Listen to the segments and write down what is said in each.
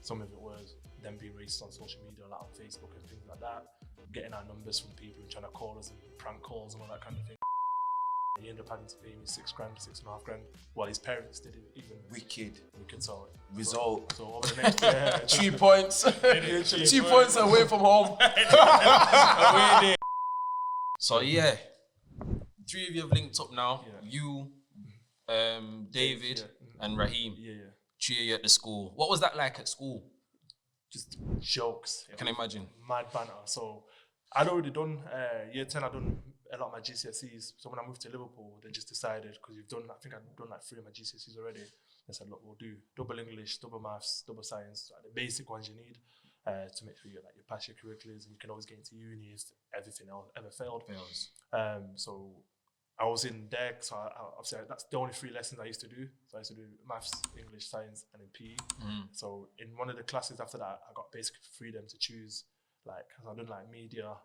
some of it was them being racist on social media, like on Facebook and things like that, getting our numbers from people trying to call us and prank calls and all that kind of thing. He ended up having to pay me $6,000, $6.5 grand, while his parents didn't even. Wicked. So Result. So over the next year, 3 points. 2 points away from home. So yeah, 3 of you have linked up now. Yeah. You, David, and Raheem. Yeah. 3 of you at the school. What was that like at school? Just jokes. Can I imagine? Mad banter. So I'd already done year 10. I'd done a lot of my GCSEs. So when I moved to Liverpool, they just decided, because I think I'd done like 3 of my GCSEs already. They said, look, we'll do double English, double maths, double science, like the basic ones you need to make sure you pass your curriculums and you can always get into uni if everything else ever failed. So I was in there, so obviously that's the only 3 lessons I used to do. So I used to do maths, English, science, and then PE. So in one of the classes after that, I got basic freedom to choose, like, I done like media,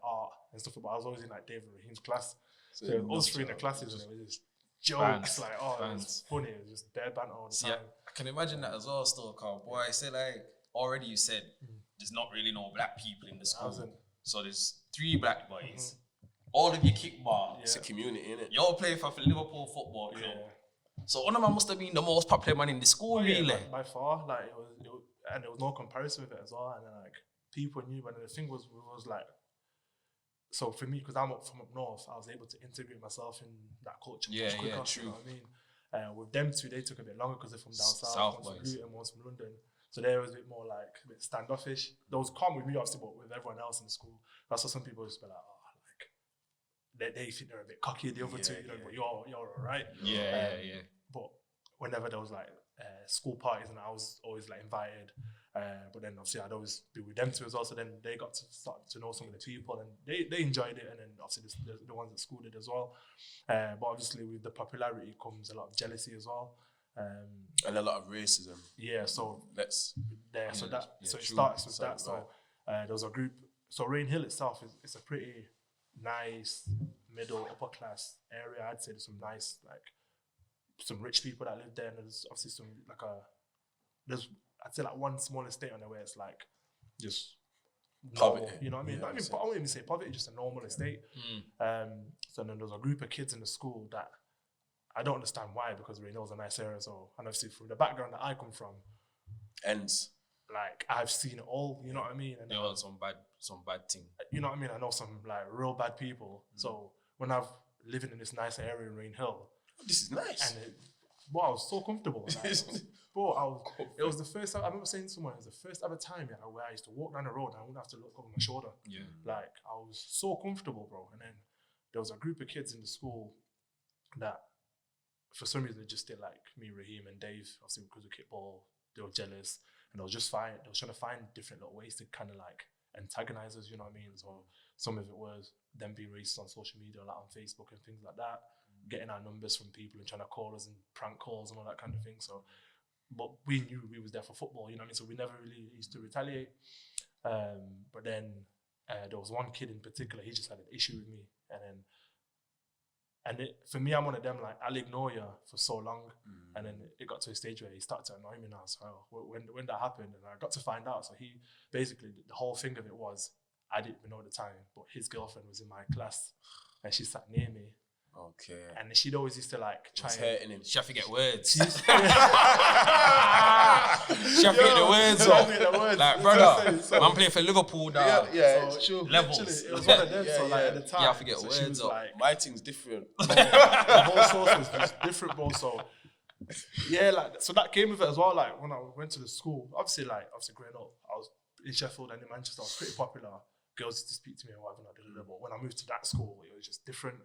art, and stuff. But I was always in like David Raheem's class. So it was 3 in the classes, and it was just jokes, it was funny. It was just bare banter all the time. I can imagine that as well, still, Carl. Boy, I said, like, already you said there's not really no black people in the school. So there's 3 black boys. All of you kickball. It's a community, innit? You all play for Liverpool Football Club. So one of them must have been the most popular man in the school, really. By far, like it was, and there was no comparison with it as well. And then like people knew, but the thing was like, so for me, because I'm from up north, I was able to integrate myself in that culture. Yeah, quicker, true. You know what I mean? With them 2, they took a bit longer because they're from down south. One's from Luton, one's from London. So they was a bit more like a bit standoffish. Those calm with me, obviously, but with everyone else in the school. That's why some people just be like, they think they're a bit cocky, the other 2, but you're all right. Yeah. But whenever there was like school parties, and I was always like invited, but then obviously I'd always be with them 2 as well. So then they got to start to know some of the people, and they enjoyed it, and then obviously the ones at school did as well. But obviously with the popularity comes a lot of jealousy as well, and a lot of racism. Yeah, so it starts with that. So there was a group. So Rain Hill itself is a pretty nice middle upper class area. I'd say there's some nice, like, some rich people that live there, and there's obviously some I'd say like one small estate on there where it's like just normal, poverty. You know what I mean? I wouldn't even say poverty, just a normal estate. So then there's a group of kids in the school that I don't understand why, because Rain Hill's a nice area. So, and obviously from the background that I come from, like I've seen it all, you know what I mean? And some bad thing. You know what I mean? I know some like real bad people. So when I've living in this nice area in Rain Hill, this is nice. And I was so comfortable. Like, it was the first time, I remember saying to someone, it was the first ever time where I used to walk down the road and I wouldn't have to look over my shoulder. Yeah. Like I was so comfortable, bro. And then there was a group of kids in the school that for some reason they just did like me, Raheem and Dave, obviously because of kickball, they were jealous. And they was trying to find different little ways to kind of like antagonize us, you know what I mean? So some of it was them being racist on social media, like on Facebook and things like that, getting our numbers from people and trying to call us and prank calls and all that kind of thing. So, but we knew we was there for football, you know what I mean? So we never really used to retaliate. But then there was one kid in particular, he just had an issue with me. For me, I'm one of them, like, I'll ignore you for so long. And then it got to a stage where he started to annoy me now. So when that happened, and I got to find out, so he basically, the whole thing of it was, I didn't even know at the time, but his girlfriend was in my class and she sat near me. Okay. And she'd always used to like try and hurting him. She have to get words. She have to get the words off. Like, brother, I'm playing for Liverpool now. So levels. It was one of them. So like at the time, you have to get words off. Like, my thing's different. The whole source was just different, bro. So yeah, like, so that came with it as well. Like when I went to the school, obviously growing up, I was in Sheffield and in Manchester. I was pretty popular. Girls used to speak to me and whatever. But when I moved to that school, it was just different.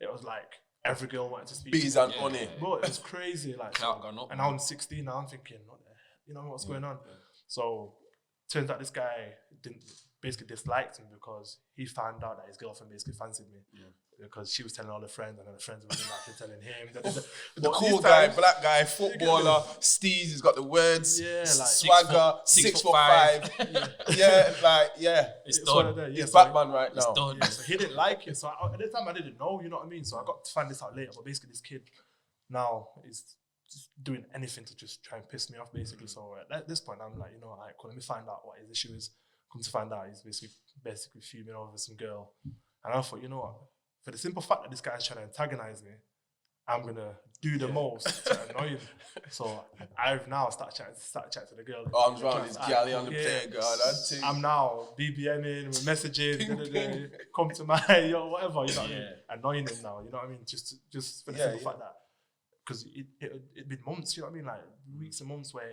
It was like every girl wanted to speak Bees to and honey. Bro, it was crazy. Like, and now I'm 16 now, I'm thinking, you know what's going on? So turns out this guy basically disliked me because he found out that his girlfriend basically fancied me. Because she was telling all her friends, and then the friends were like telling him. The cool guy, black guy, footballer, Steez, he's got the words, swagger, 6'5". It's done. He's Batman right now. Done. Yeah, so he didn't like it. So at the time I didn't know, you know what I mean? So I got to find this out later. But basically this kid now is just doing anything to just try and piss me off, basically. So at this point, I'm like, you know, all right, cool, let me find out what his issue is. Come to find out, he's basically fuming over some girl. And I thought, you know what, for the simple fact that this guy's trying to antagonize me, I'm going to do the most to annoy him. So I've now started chatting to the girl. Arms round his galley on the playground. I'm now BBMing, we're messaging, come to my, whatever, you know what I mean? Annoying him now, you know what I mean? Just for the simple fact that, because it'd been months, you know what I mean? Like weeks and months where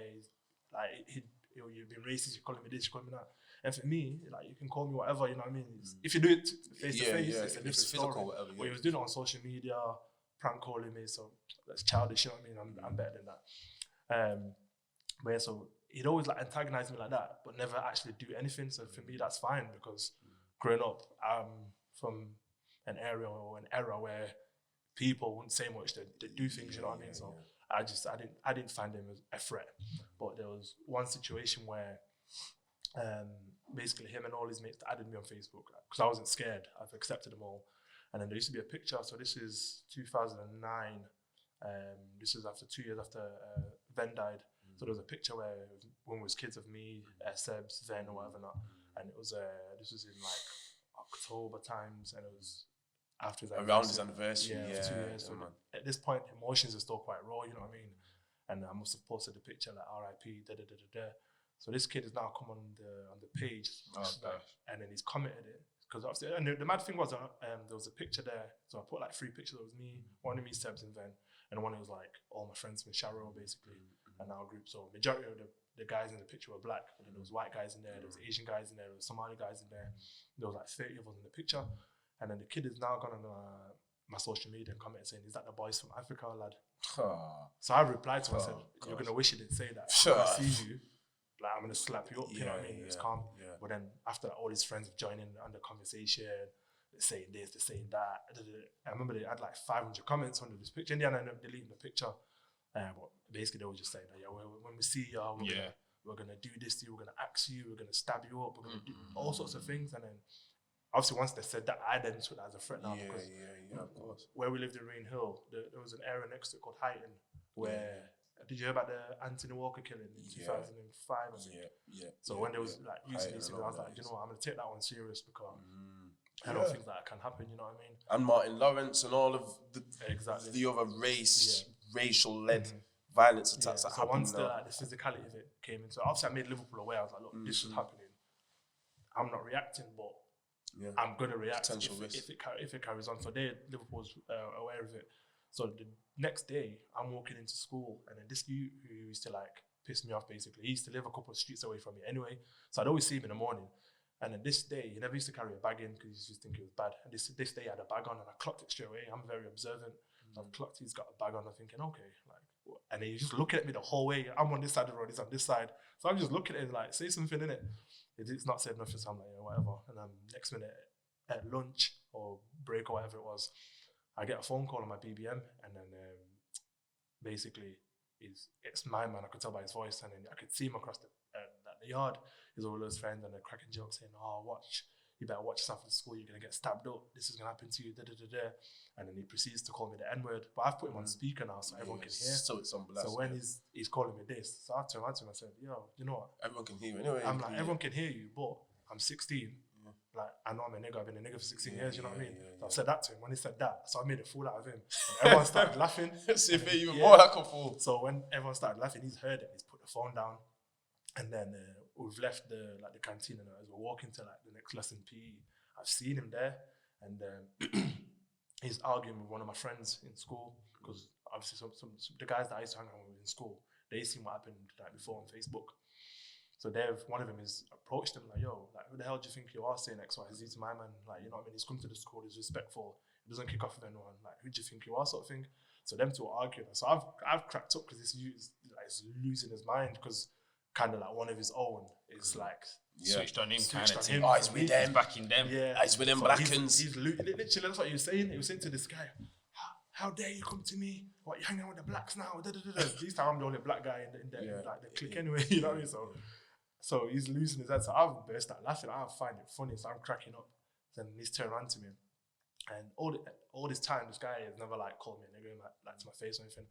like you've been racist, you're calling me this, you're calling me that. And for me, like you can call me whatever, you know what I mean? If you do it face to face, it's a different story. Whatever, but he was doing it on social media, prank calling me, so that's childish, you know what I mean? I'm better than that. But yeah, so he'd always like antagonize me like that, but never actually do anything. So for me, that's fine, because growing up, I'm from an area or an era where people wouldn't say much, they do things, you know what I mean? So I didn't find him as a threat. But there was one situation where basically him and all his mates added me on Facebook, because I wasn't scared. I've accepted them all. And then there used to be a picture. So this is 2009. This is after 2 years after Ven died. So there was a picture where one was kids of me, Sebs, Ven, or whatever not. And it was this was in like October times, and it was after his around his anniversary. Yeah, for 2 years. So at this point, emotions are still quite raw. You know what I mean? And I must have posted the picture like R.I.P. Da da da da da. So this kid has now come on the page, and then he's commented it. Because obviously, and the mad thing was, there was a picture there. So I put like 3 pictures. There was me, one of me, Sebs, and Ven, and one was like all my friends from Sharo, basically, and our group. So majority of the guys in the picture were black, but then there was white guys in there, there was Asian guys in there, there was Somali guys in there. There was like 30 of us in the picture, and then the kid has now gone on my social media and commented saying, "Is that the boys from Africa, lad?" So I replied to him and said, "You're gonna wish you didn't say that. When I see you, like I'm gonna slap you up." You know what I mean? It's calm. But then after that, all his friends have joined in on the conversation. They're saying this, they're saying that. I remember they had like 500 comments under this picture. In the end, I ended up deleting the picture. But basically, they were just saying that, when we see you, we're gonna do this to you, we're gonna axe you, we're gonna stab you up, we're gonna do all sorts of things. And then obviously, once they said that, I then took that as a threat now. Because of course. Where we lived in Rain Hill, there was an area next to it called Highton, where did you hear about the Anthony Walker killing in 2005? I think. So when there was like using these things, I was like, you know what, I'm gonna take that one serious, because I don't think that can happen. You know what I mean? And Martin Lawrence and all of the other racial led violence attacks that so happened. Once the physicality of it came in, so obviously I made Liverpool aware. I was like, look, this is happening. I'm not reacting, but I'm gonna react if it carries on. So Liverpool's aware of it. So the next day, I'm walking into school, and then this dude who used to like piss me off, basically, he used to live a couple of streets away from me anyway. So I'd always see him in the morning. And then this day, he never used to carry a bag in because he used to think it was bad. And this day, he had a bag on, and I clocked it straight away. I'm very observant. So I've clocked he's got a bag on. I'm thinking, okay, like, what? And then he's just looking at me the whole way. I'm on this side of the road, he's on this side. So I'm just looking at him like, say something in it. It's not said nothing, so I'm like, whatever. And then next minute, at lunch or break or whatever it was, I get a phone call on my BBM, and then basically it's my man. I could tell by his voice, and then I could see him across the yard. He's all those friends, and they're cracking jokes saying, "Oh, you better watch yourself at school. You're gonna get stabbed up. This is gonna happen to you." Da da da da. And then he proceeds to call me the N-word, but I've put him on speaker now, so everyone can hear. So it's on blast. So when he's calling me this, so I turned to him and said, "Yo, you know what? Everyone can hear you anyway." I'm like, everyone can hear you, but I'm 16. Like, I know I'm a nigga. I've been a nigga for 16 years. You know what I mean? So I've said that to him. When he said that, so I made a fool out of him. And everyone started laughing. See if even more like a fool. So when everyone started laughing, he's heard it. He's put the phone down, and then we've left the canteen, and as we're walking to like the next lesson, PE, I've seen him there, and he's arguing with one of my friends in school, because obviously some the guys that I used to hang out with in school, they seen what happened the night before on Facebook. So one of them is approached him like, "Yo, like, who the hell do you think you are saying X, Y, Z to my man? Like, you know what I mean? He's come to the school, he's respectful, he doesn't kick off with anyone. Like, who do you think you are?" sort of thing. So them two are arguing. So I've cracked up, because this youth is losing his mind, because kind of like one of his own is like switched on him, kind of thing. Oh, he's with them, he's backing them. Yeah, he's with them Blackens. He's literally, that's what he was saying. He was saying to this guy, "How dare you come to me? What, you hanging out with the blacks now?" This time I'm the only black guy in the clique anyway. You know what I mean? So he's losing his head. So I've burst out laughing. I find it funny. So I'm cracking up. Then he's turned around to me, and all this time, this guy has never like called me a nigga like to my face or anything.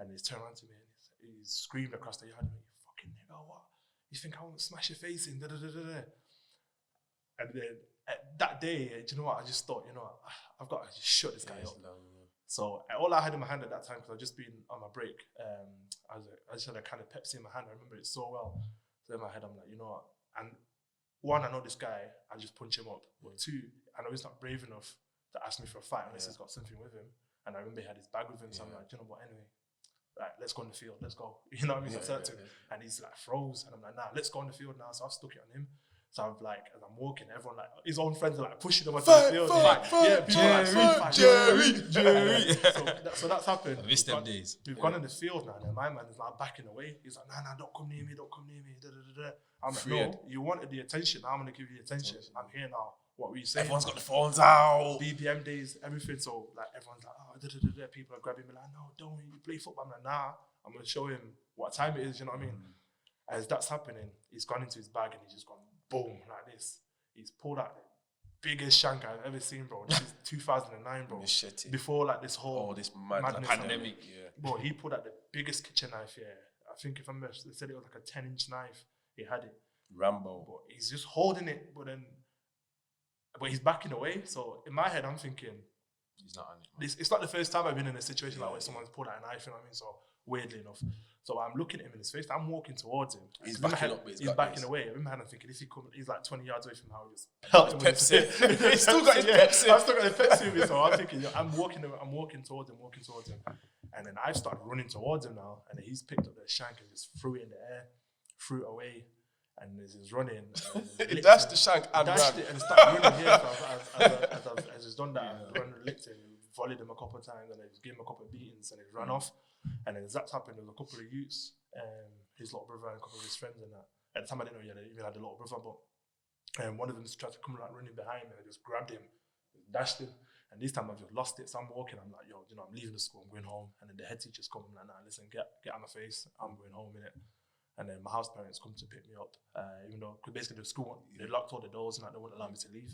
And he's turned around to me and he's screamed across the yard, "You fucking nigga, what? You think I won't smash your face in?" And then that day, do you know what? I just thought, I've got to just shut this guy up. So all I had in my hand at that time, because I'd just been on my break, I just had a kind of Pepsi in my hand. I remember it so well. So in my head, I'm like, you know what? And one, I know this guy, I'll just punch him up. But two, I know he's not brave enough to ask me for a fight unless he's got something with him. And I remember he had his bag with him, so I'm like, you know what, anyway, like, let's go on the field, let's go. You know what I mean? So I said to him, and he's like froze, and I'm like, nah, let's go on the field now. So I've stuck it on him. So I'm like, as I'm walking, everyone like, his own friends are like pushing him onto the field. Jerry. So that's happened. I missed them days. We've gone in the field now, and my man is now backing away. He's like, nah, don't come near me. I'm like, no, you wanted the attention. I'm going to give you the attention. I'm here now. What were you saying? Everyone's got the phones out. BBM days, everything. So like everyone's like, people are grabbing me like, no, don't you play football? I'm like, nah, I'm going to show him what time it is, you know what I mean? As that's happening, he's gone into his bag and he's just gone boom, like this. He's pulled out the biggest shank I've ever seen, bro. This is 2009, bro. Before like this whole this madness pandemic, Bro, he pulled out the biggest kitchen knife, I think if I remember, they said it was like a 10-inch knife. He had it. Rambo. But he's just holding it, but he's backing away. So in my head, I'm thinking, he's not on it. It's not the first time I've been in a situation like where someone's pulled out a knife, you know what I mean? So weirdly enough. So I'm looking at him in his face, I'm walking towards him. He's backing up, he's backing away. In my head, I'm thinking, if he come, he's like 20 yards away from how he just Pepsi. He's still got his Pepsi. I've still got the Pepsi with me, so I'm thinking, I'm walking towards him. And then I've started running towards him now, and he's picked up the shank and just threw it in the air, threw it away. And as he's running, he dashed the shank and dashed ran. it and started running here. So as he's done that, I licked him, volleyed him a couple of times, and I gave him a couple of beatings, and he ran off. And then as that happened, there was a couple of youths, his little brother and a couple of his friends, and that. At the time, I didn't know he even had a little brother, but one of them just tried to come like running behind me, and I just grabbed him, dashed him. And this time I've just lost it. So I'm walking, I'm like, yo, I'm leaving the school, I'm going home. And then the head teacher's come, I'm like, nah, listen, get out of my face, I'm going home, innit? And then my house parents come to pick me up, even though, because basically the school, they locked all the doors and they wouldn't allow me to leave.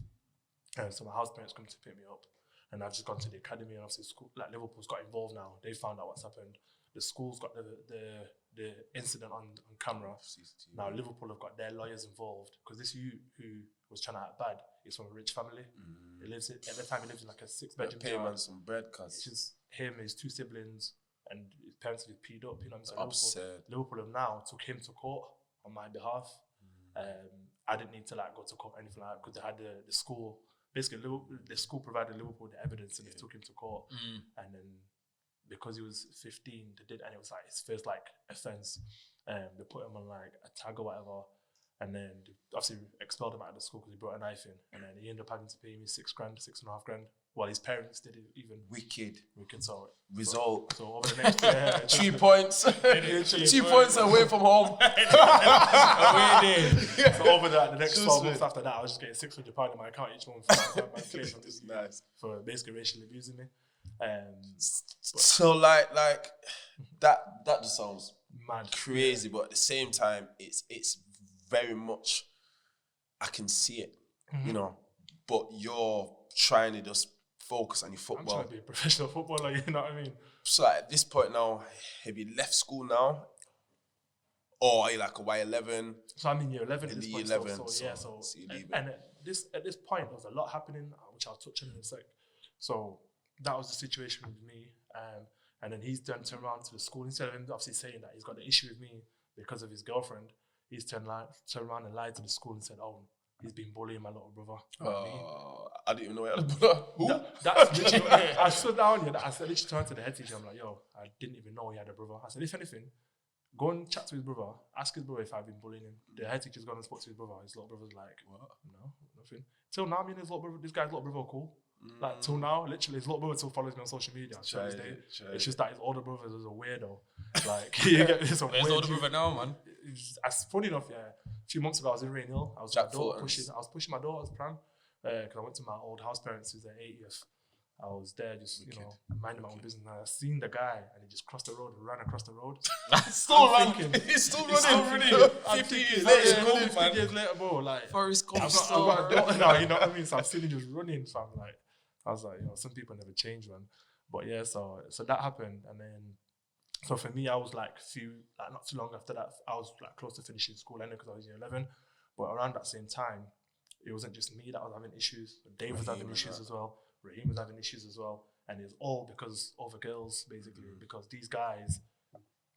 So my house parents come to pick me up, and I've just gone to the academy, and obviously school, like Liverpool's got involved now. They found out what's happened. The school's got the incident on camera. Now Liverpool have got their lawyers involved, because this youth who was trying to act bad is from a rich family. He lives at the time he lived in like a 6-bedroom pay man some bread, cuz. It's just him, his 2 siblings, and his parents have peed up, you know what I'm saying? Liverpool have now took him to court on my behalf. I didn't need to like go to court or anything like that, because they had the school, basically the school provided Liverpool the evidence, and they took him to court. And then because he was 15, they did, and it was like his first like offence. They put him on like a tag or whatever, and then they obviously expelled him out of the school because he brought a knife in, and then he ended up having to pay me $6,500, while his parents did it even. Wicked. So result. So over the next 3 points. 2 points away from home. So over the next 12 months after that, I was just getting £600 in my account each month for nice. For basically racially abusing me. So like that just sounds mad, crazy, but at the same time, it's very much, I can see it, you know. But you're trying to just focus on your football. I'm trying to be a professional footballer, you know what I mean? So like, at this point now, have you left school now? Or are you like a Y11? So I'm in year 11 at this point. 11, so at this point, there was a lot happening, which I'll touch on in a sec. So that was the situation with me. And then he's turned around to the school. Instead of him obviously saying that he's got an issue with me because of his girlfriend, he's turned around and lied to the school and said, oh, he's been bullying my little brother. I didn't even know he had a brother. Who? That's literally, I stood down here, I literally turned to the head teacher, I'm like, yo, I didn't even know he had a brother. I said, if anything, go and chat to his brother, ask his brother if I've been bullying him. The head teacher's gone and spoke to his brother. His little brother's like, what? No, nothing. Till now, me and this guy's little brother are cool. Like, till now, literally, his little brother still follows me on social media. It's just that his older brother is a weirdo. Like, you get this. Where's the older brother now, man? It's funny enough, yeah. A few months ago, I was in Rainhill. I was pushing my daughter's pram because I went to my old house parents who's their 80th. I was there just, minding my own business. And I seen the guy and he just crossed the road and ran across the road. He's still running. 50 years later, 50 years later, bro. Like, Forrest Gump. I've got a daughter now, you know what I mean? So I'm still just running. So I'm like, I was like, some people never change, man. But yeah, so that happened. And then So for me, I was like not too long after that, I was like close to finishing school anyway because I was year 11. But around that same time, it wasn't just me that was having issues. Dave was having issues as well. Raheem was having issues as well. And it's all because of the girls, basically. Because these guys,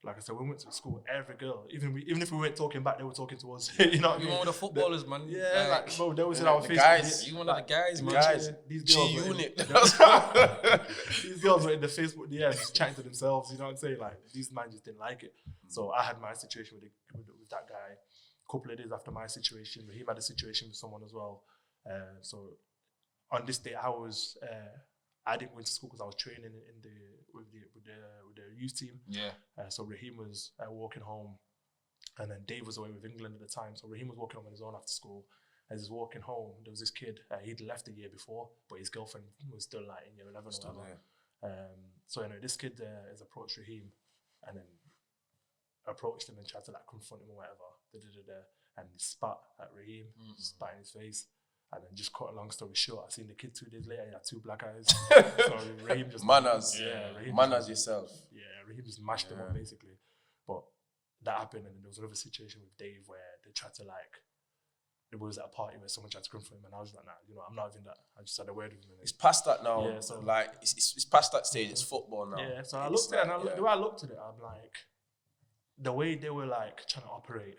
like I said, when we went to school, every girl, even if we weren't talking back, they were talking to us. You know what I mean? You one of the footballers, man. Yeah, like bro, they was in our the face. guys. You one of the guys, man. These girls G were in- Unit. these girls were in the Facebook DMs chatting to themselves. You know what I'm saying? Like these men just didn't like it. So I had my situation with that guy. A couple of days after my situation, he had a situation with someone as well. So on this day, I didn't go into school because I was training with the youth team. Yeah. So Raheem was walking home, and then Dave was away with England at the time. So Raheem was walking home on his own after school. As he's walking home, there was this kid. He'd left the year before, but his girlfriend was still like in year 11 or whatever. So anyway, this kid has approached Raheem, and then approached him and tried to like confront him or whatever. And he spat at Raheem, spat in his face. And then just cut a long story short, I seen the kid 2 days later, he had 2 black eyes. So Raheem just... Manners. Raheem Manners yourself. Yeah, Raheem just mashed him up basically. But that happened, and then there was another situation with Dave where they tried to like... There was at a party where someone tried to confront him, and I was like, nah, you know, I'm not even that. I just had a word with him. It's past that now. Yeah, so, like, it's past that stage. It's football now. Yeah, so I looked at it, the way I looked at it, I'm like... The way they were like trying to operate...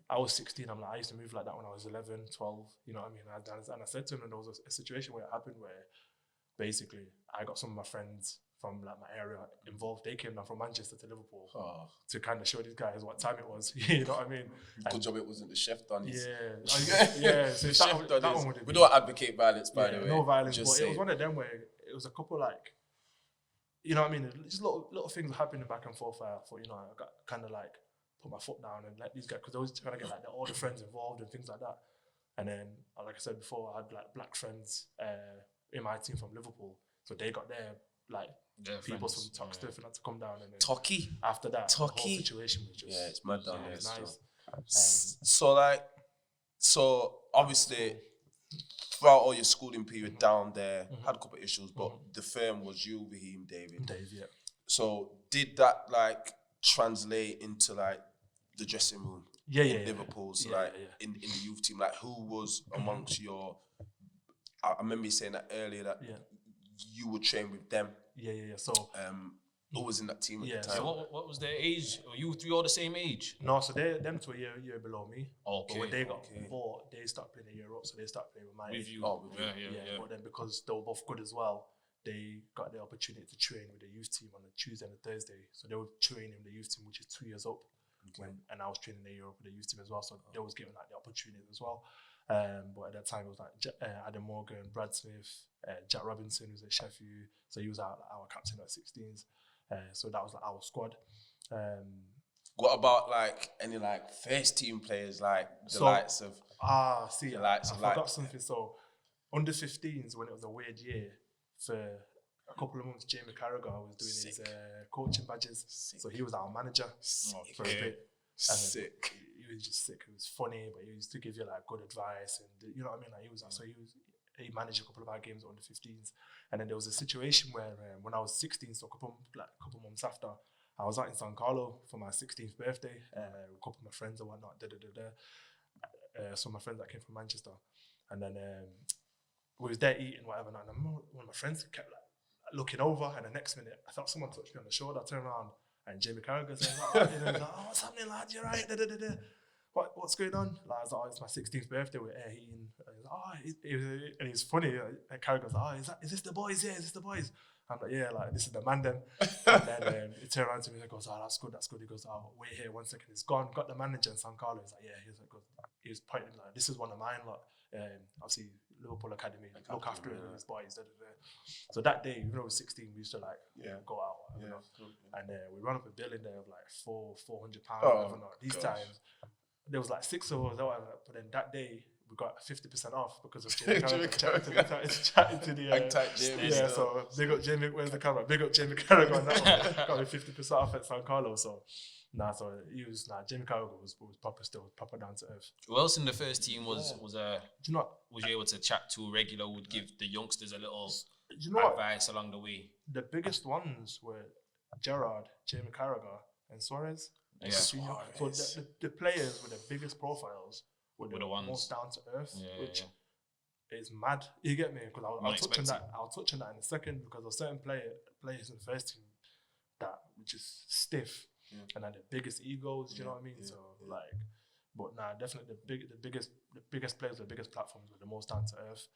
I was 16, I'm like, I used to move like that when I was 11, 12, you know what I mean? And I said to him, and there was a situation where it happened where basically I got some of my friends from like my area involved. They came down from Manchester to Liverpool to kind of show these guys what time it was, you know what I mean? Good job it wasn't the chef done. Yeah, so that one would have We don't advocate violence, by the way. No violence, just but it was one of them where it was a couple like, you know what I mean? Just little things happening back and forth where I thought, you know, I got kind of like, put my foot down and let these guys, because I was trying to get like all the friends involved and things like that. And then, like I said before, I had like black friends in my team from Liverpool, so they got their like people from Talk Stiff and had to come down. And then Talkie. After that, the whole situation was just it's mad down there. Nice. So obviously, throughout all your schooling period down there, had a couple of issues, but the firm was you, Raheem, Dave, yeah. So did that like translate into like the dressing room in Liverpool? So in the youth team, like who was amongst your... I remember you saying that earlier that you would train with them. So who was in that team at the time? So what was their age? Were you 3 all the same age? No, so them 2 a year below me. Okay. But when they got bought, they started playing a year up, so they started playing with my age. You. Yeah. But then because they were both good as well, they got the opportunity to train with the youth team on a Tuesday and a Thursday. So they were training the youth team, which is 2 years up. And I was training a year up with the youth team as well. So they was given like the opportunity as well. But at that time, it was like Adam Morgan, Brad Smith, Jack Robinson, who's at Sheffield. So he was our captain at 16s. So that was like our squad. What about like any like first team players, like the likes of... I forgot like, something. So under 15s, when it was a weird year, for a couple of months, Jamie Carragher was doing his coaching badges. So he was our manager for a bit. Sick. He was just sick. It was funny, but he used to give you like good advice, and you know what I mean. Like he managed a couple of our games under 15s, and then there was a situation where when I was 16, so a couple months after, I was out in San Carlo for my 16th birthday with a couple of my friends and whatnot. So my friends that came from Manchester, and then we was there eating whatever, and one of my friends kept like looking over, and the next minute I thought someone touched me on the shoulder. I turned around and Jamie Carragher said, like, "Oh, what's happening, lad? You're right." What's going on? Like, I was like, "Oh, it's my 16th birthday. We're eating." And he's funny. And Carragher's like, "Oh, is this the boys? Yeah, is this the boys?" I'm like, "Yeah, like this is the man then." And then he turned around to me and goes, "Oh, that's good. He goes, "Oh, wait here 1 second. He's gone. Got the manager in San Carlo." He's like, "Yeah." He was pointing like, "This is one of mine." Like, obviously Liverpool Academy, look after him and his boys. So that day, even though I was 16, we used to like go out, you know? And we run up a bill in there of like £400. These times there was like 6 of us, but then that day we got 50% off because of Jamie Carragher chatting to the so big up Jamie. Where's the camera? Big up Jamie Carragher on that one. Got me 50% off at San Carlo. So Jamie Carragher was proper down to earth. Who else in the first team was you know what? Was you able to chat to regular? Would give the youngsters a little advice along the way? The biggest ones were Gerrard, Jamie Carragher, and Suarez. And Yeah. Coutinho. So the players with the biggest profiles were Were the the ones- most down to earth, Yeah, which is mad. You get me? Because I'll touch on Unexpected. that. I'll touch on that in a second because there's certain players in the first team that were just stiff and had the biggest egos. You know what I mean? So like, but nah, definitely the biggest players with the biggest platforms were the most down to earth.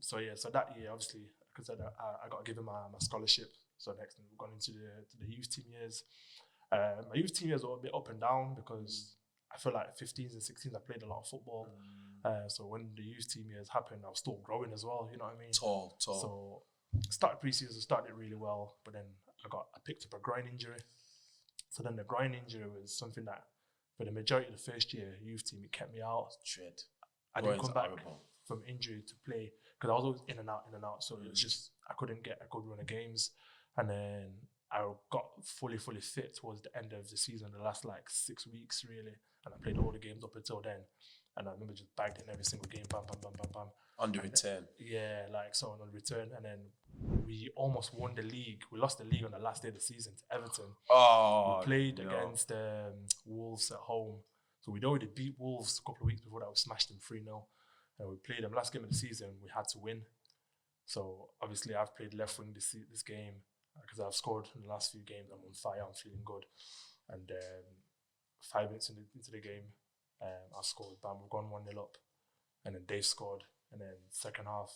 So that year, obviously, because I got given my scholarship. So next we've gone into the youth team years. My youth team years were a bit up and down because I feel like 15s and 16s I played a lot of football. So when the youth team years happened, I was still growing as well. You know what I mean? Tall. So started pre-season, started really well, but then I picked up a groin injury. So then the groin injury was something that for the majority of the first year youth team, it kept me out. Dread. I didn't Groins come are back horrible. from injury to play because I was always in and out. So it was just I couldn't get a good run of games, and then I got fully fit towards the end of the season, the last like 6 weeks really, and I played all the games up until then. And I remember just bagged in every single game, bam. Under return. Yeah, like so on return, and then we almost won the league. We lost the league on the last day of the season to Everton. Oh, We played against Wolves at home. So we'd already beat Wolves a couple of weeks before that. We smashed them 3-0. And we played them last game of the season. We had to win. So obviously I've played left wing this game because I've scored in the last few games. I'm on fire. I'm feeling good. And 5 minutes into the game, I scored. Bam, we've gone 1-0 up. And then Dave scored. And then second half,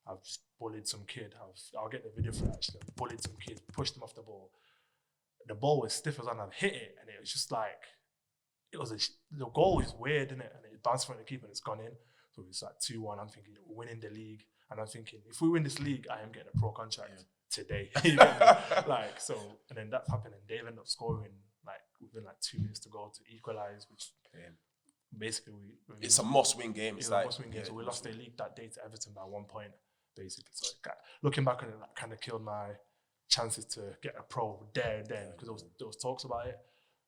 I've just bullied some kid. I'll get the video for that actually. I bullied some kid, pushed him off the ball. The ball was stiff as on. I've hit it, and it was just like the goal is weird, isn't it? And it bounced from the keeper and it's gone in. So it's like 2-1. I'm thinking we're winning the league, and I'm thinking if we win this league, I am getting a pro contract today. You get me? Like so, and then that happened, and Dave ended up scoring like within like 2 minutes to go to equalize, which basically it's a must-win game. It's like a must-win game. So we lost the league that day to Everton by 1 point, basically. So looking back on it, that kind of killed my chances to get a pro there and then because there was talks about it.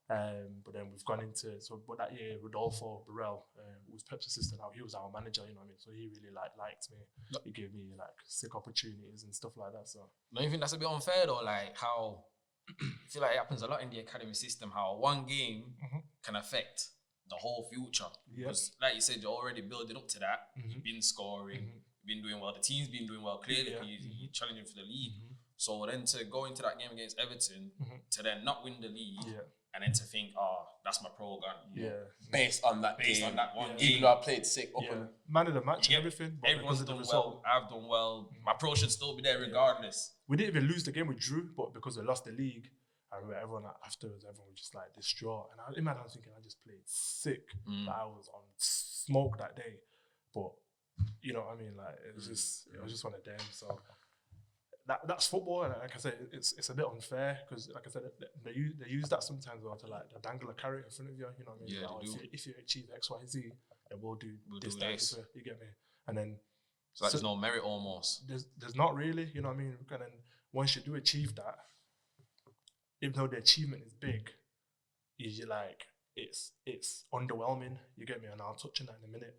But then we've gone into but that year Rodolfo Burrell, who was Pep's assistant, he was our manager. You know what I mean? So he really liked me. He gave me like sick opportunities and stuff like that. So don't you think that's a bit unfair though? Like how I feel like it happens a lot in the academy system. How one game can affect the whole future. Because like you said, you're already building up to that. You've been scoring, you've been doing well. The team's been doing well. Clearly, you're challenging for the league. So then to go into that game against Everton, to then not win the league, and then to think, that's my pro gun. Based on that one game. Even though I played sick up and man of the match and everything. But everyone's done well. I've done well. My pro should still be there regardless. We didn't even lose the game. We drew, but because we lost the league, I remember everyone afterwards, everyone was just like distraught. And I imagine I was thinking I just played sick. Like I was on smoke that day. But you know what I mean? Like it was just one of them. So that's football, and like I said, it's a bit unfair because, like I said, they use that sometimes to like dangle a carrot in front of you. You know what I mean? Yeah, like, if you achieve X, Y, Z, then we'll do this. You get me? And then so there's no merit almost. There's not really. You know what I mean? And then once you do achieve that, even though the achievement is big, you're like it's underwhelming. You get me? And I'll touch on that in a minute.